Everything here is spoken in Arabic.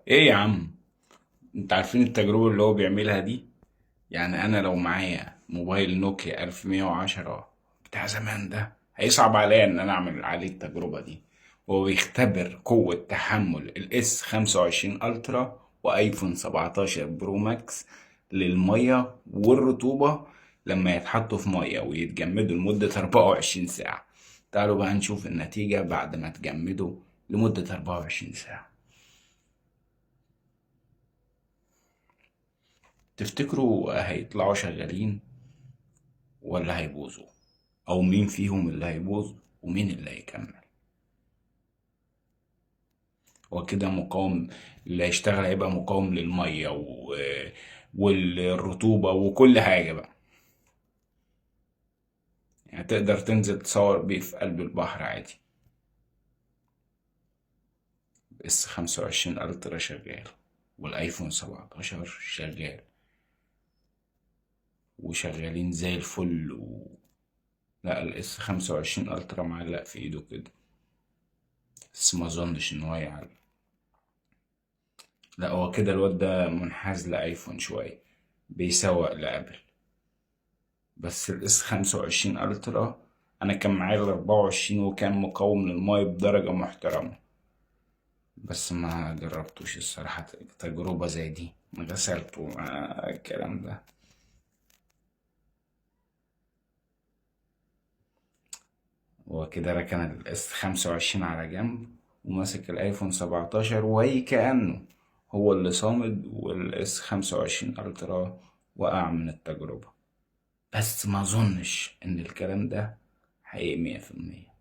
ايه يا عم، انت عارفين التجربة اللي هو بيعملها دي؟ يعني انا لو معايا موبايل نوكيا 1110 بتاع زمان ده هيصعب عليا ان انا اعمل عليه التجربة دي. هو بيختبر قوة تحمل الاس 25 الترا وايفون 17 برو ماكس للمية والرطوبة لما يتحطوا في مية ويتجمدوا لمدة 24 ساعة. تعالوا بقى نشوف النتيجة بعد ما تجمدوا لمدة 24 ساعة. تفتكروا هيطلعوا شغالين ولا هيبوظوا؟ او مين فيهم اللي هيبوظ ومين اللي هيكمل؟ هو كده مقاوم، اللي هيشتغل هيبقى مقاوم للمية والرطوبة وكل حاجة بقى. يعني تقدر تنزل تصور بيه في قلب البحر عادي. اس 25 الترا شغال، والايفون 17 شغال، وشغالين زي الفل لا، الاس 25 الترا معلق في ايده كده، بس ما اظنش ان هو يعلق. لا، هو كده الواد ده منحاز لايفون شوية، بيسوق لابل. بس الاس 25 الترا انا كان معايا ال 24 وكان مقاوم للمايه بدرجة محترمة، بس ما جربتوش الصراحة تجربة زي دي، غسلته الكلام ده. هو كده ركن الاس 25 على جنب وماسك الايفون 17 وهي كأنه هو اللي صامد، والاس 25 الترا وقع من التجربة. بس ما اظنش ان الكلام ده حقيقي 100%.